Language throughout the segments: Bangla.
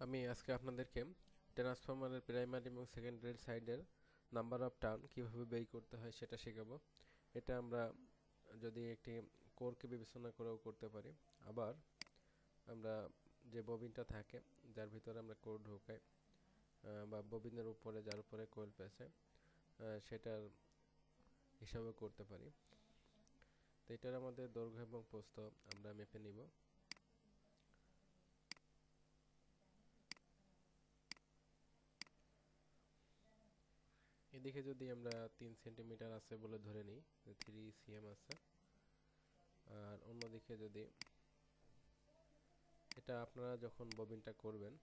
আমি আজকে আপনাদেরকে ট্রান্সফরমারের প্রাইমারি এবং সেকেন্ডারি সাইডের নাম্বার অফ টার্ন কিভাবে বের করতে হয় সেটা শেখাবো। এটা আমরা যদি একটি কোরকে বিবেচনা করেও করতে পারি। আবার আমরা যে ববিনটা থাকে যার ভিতরে আমরা কোর ঢোকাই বা ববিনের উপরে যার উপরে কোয়েল পেঁচাই সেটার হিসাবে করতে পারি। তো এটার আমাদের দৈর্ঘ্য এবং প্রস্থ আমরা মেপে নিব। এদিকে যদি আমরা 3 সেন্টিমিটার আছে বলে ধরে নিই, 3 cm আছে, আর অন্যদিকে যদি এটা আপনারা যখন ববিনটা করবেন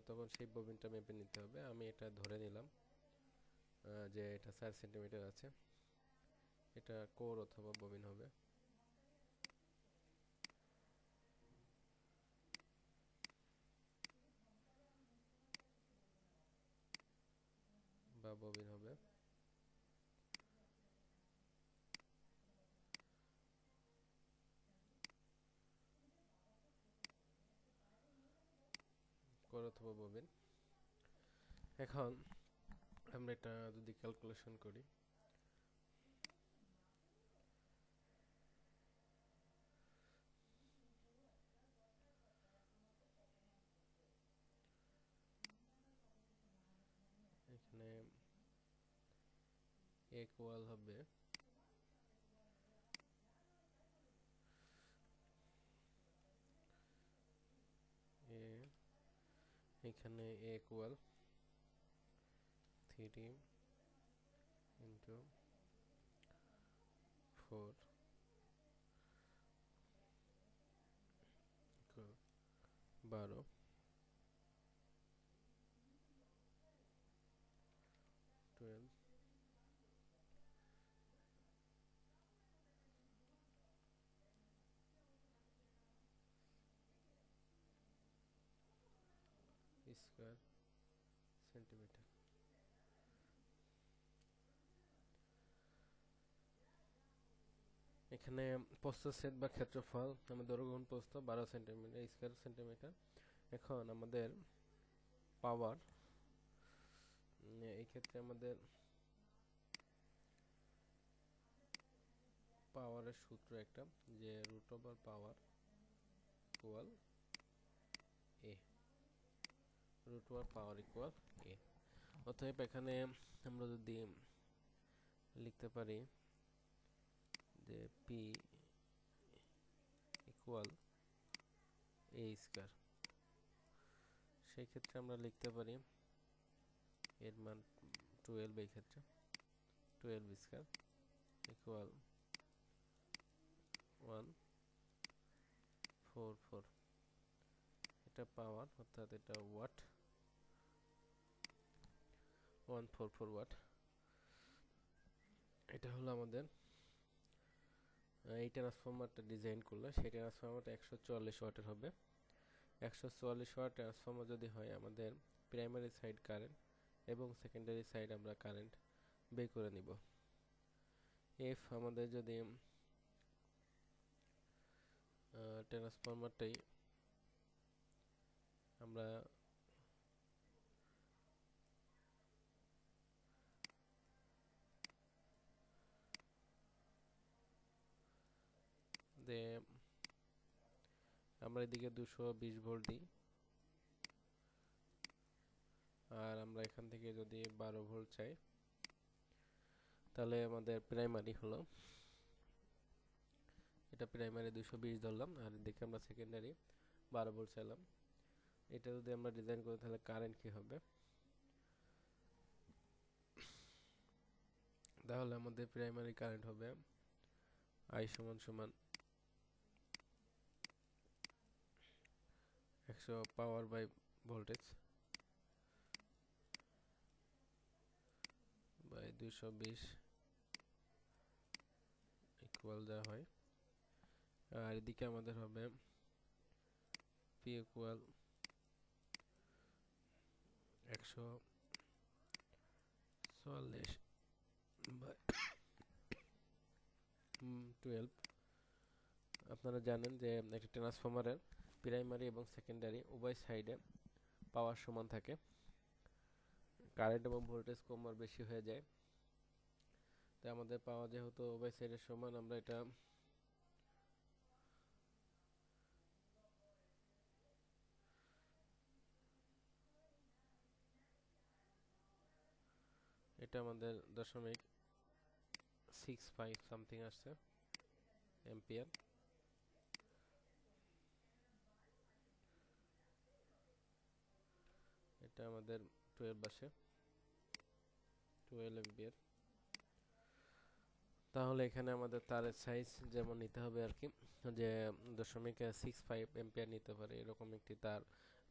তখন সেই ববিনটা মেপে নিতে হবে। আমি এটা ধরে নিলাম যে এটা 4 সেন্টিমিটার আছে, এটা কোর অথবা ববিন হবে। বা ববিন হবে। কোর অথবা ববিন। এখন আমরা এটা যদি ক্যালকুলেশন করি, এখানে ইকুয়াল হবে এ, এখানে ইকুয়াল 3 ইন্টু 4 12 12 স্কয়ার সেন্টিমিটার। এখানে প্রস্থচ্ছেদ বা ক্ষেত্রফল আমাদের দৈর্ঘ্য গুণ প্রস্থ 12 সেন্টিমিটার স্কয়ার সেন্টিমিটার। এখন আমাদের পাওয়ার, এই ক্ষেত্রে আমাদের পাওয়ারের সূত্র একটা, যে রুট ওভার পাওয়ার ইকুয়াল এ, রুট ওভার পাওয়ার ইকুয়াল এ। অতএব এখানে আমরা যদি লিখতে পারি যে পি ইকুয়াল এ স্কয়ার, সেই ক্ষেত্রে আমরা লিখতে পারি এর মান 12, এই ক্ষেত্রে 12 স্কয়ার ইকুয়াল 144। এটা পাওয়ার, অর্থাৎ এটা ওয়াট, 144 ওয়াট। এটা হলো আমাদের এই ট্রান্সফরমারটা ডিজাইন করলে সেই ট্রান্সফরমারটা 144 ওয়াটের হবে। 144 ওয়াট ট্রান্সফরমার যদি হয়, আমাদের প্রাইমারি সাইড কারেন্ট এবং সেকেন্ডারি সাইড আমরা কারেন্ট বের করে নিব। এফ আমাদের যদি ট্রান্সফরমারটাই আমরা আমরা এদিকে 220 ভোল্ট দিই, আর আমরা এখান থেকে যদি 12 ভোল্ট চাই, তাহলে আমাদের প্রাইমারি হলো, এটা প্রাইমারি 220 ধরলাম, আর এদিকে আমরা সেকেন্ডারি 12 ভোল্ট চাইলাম। এটা যদি আমরা ডিজাইন করি তাহলে কারেন্ট কি হবে, তাহলে আমাদের প্রাইমারি কারেন্ট হবে I সমান সমান 100 power by voltage by 220 equal দেওয়া হয়। আর এদিকে আমাদের হবে পি ইকুয়াল 144 বাই 12। আপনারা জানেন যে একটা ট্রান্সফরমারের প্রাইমারি এবং সেকেন্ডারি উভয় সাইডে পাওয়ার সমান থাকে, কারেন্ট এবং ভোল্টেজ কম আর বেশি হয়ে যায়। তাই আমাদের পাওয়া যেহেতু উভয় সাইডের সমান, আমরা এটা আমাদের 0.65 সামথিং আসছে এম্পিয়ার। এটা আমাদের 12 আসে, 12 এম্পিয়ার। তাহলে এখানে আমাদের তারের সাইজ যেমন নিতে হবে আর কি, যে 0.65 এম্পিয়ার নিতে পারে এরকম একটি তার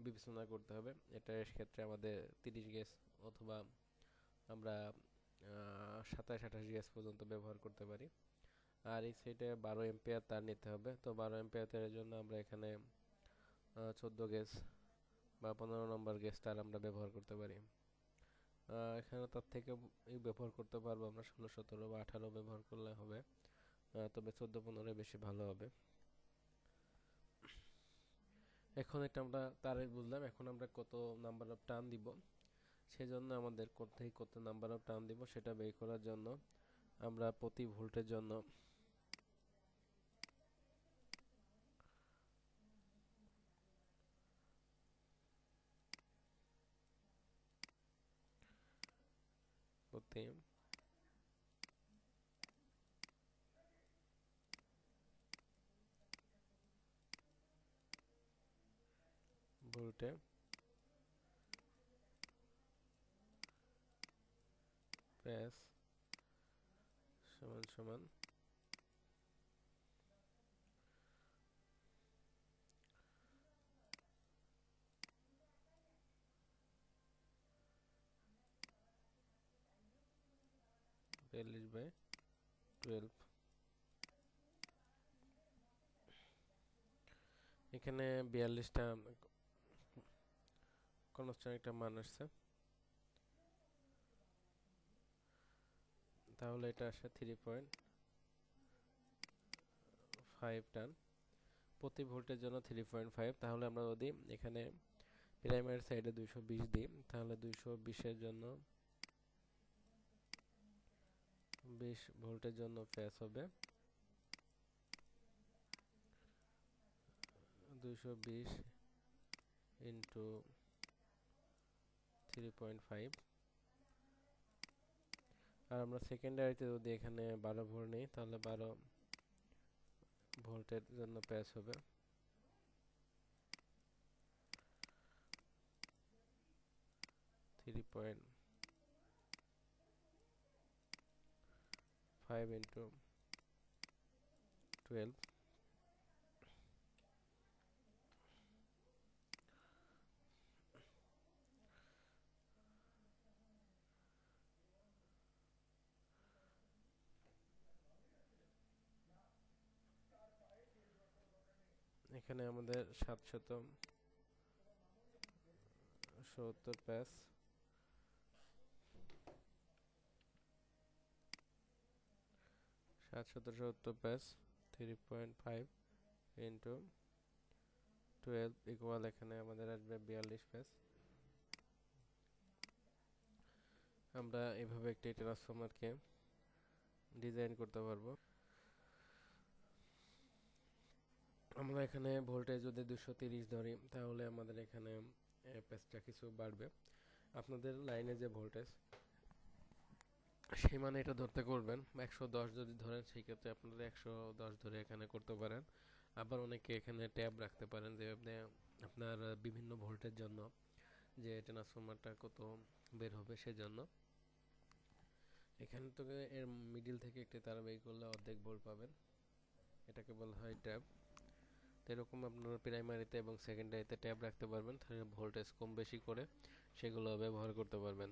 বিবেচনা করতে হবে। এটার ক্ষেত্রে আমাদের 30 গেজ অথবা আমরা 27-28 গেজ পর্যন্ত ব্যবহার করতে পারি। আর এই সাইডে 12 এম্পিয়ার তার নিতে হবে। তো 12 এম্পিয়ার তারের জন্য আমরা এখানে 14 গেজ বা 15 নম্বর গেজ তার আমরা ব্যবহার করতে পারি। এখানে তার থেকে ব্যবহার করতে পারবো আমরা 16, 17 বা 18 ব্যবহার করলে হবে, তবে 14, 15 বেশি ভালো হবে। এখন এটা আমরা তারে বুঝলাম। এখন আমরা কত নাম্বার অফ টার্ন দিব, সেজন্য আমাদের কোথায় কত নাম্বার অফ টার্ন দিব সেটা বের করার জন্য আমরা প্রতি ভোল্টের জন্য প্রতি ভোল্টে প্রেস সমান সমান 42/12। এখানে 42টা কনস্ট্যান্ট একটা মান আসছে, তাহলে এটা আসে 3.5 টান প্রতি ভোল্টের জন্য। 3.5, তাহলে আমরা যদি এখানে প্রাইমারি সাইডে 220 দিই, তাহলে 220 এর জন্য 20 ভোল্টের জন্য ফেজ হবে 220 ইন্টু 3.5। আর আমরা সেকেন্ডারিতে যদি এখানে 12 ভোল্ট নেই, তাহলে 12 ভোল্টের জন্য প্যাচ হবে 3.5 ইন্টু 12। এখানে আমাদের 770 প্যাচ, 770 প্যাচ 3.5 ইন্টু 12 ইকুয়াল এখানে আমাদের আসবে 42 প্যাচ। আমরা এভাবে একটি ট্রান্সফরমারকে ডিজাইন করতে পারবো। আমরা এখানে ভোল্টেজ যদি 230 ধরি, তাহলে আমাদের এখানে প্যাচটা কিছু বাড়বে। আপনাদের লাইনে যে ভোল্টেজ সেই মানে এটা ধরতে করবেন। 110 যদি ধরেন, সেই ক্ষেত্রে আপনারা 110 ধরে এখানে করতে পারেন। আবার অনেকে এখানে ট্যাব রাখতে পারেন, যে আপনি আপনার বিভিন্ন ভোল্টের জন্য যে ট্রান্সফরমারটা কত বের হবে সেজন্য। এখানে তো এর মিডিল থেকে একটি তার বের করলে অর্ধেক ভোল্ট পাবেন, এটাকে বলা হয় ট্যাব। তো এরকম আপনারা প্রাইমারিতে এবং সেকেন্ডারিতে ট্যাব রাখতে পারবেন, তাহলে ভোল্টেজ কম বেশি করে সেগুলো ব্যবহার করতে পারবেন।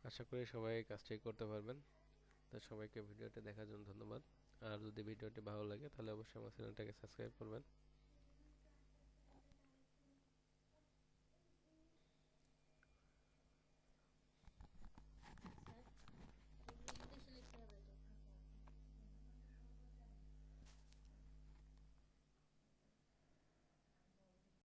আশা করি সবাই এই কাজটি করতে পারবেন। তো সবাইকে ভিডিওটি দেখার জন্য ধন্যবাদ। আর যদি ভিডিওটি ভালো লাগে তাহলে অবশ্যই আমার চ্যানেলটাকে সাবস্ক্রাইব করবেন।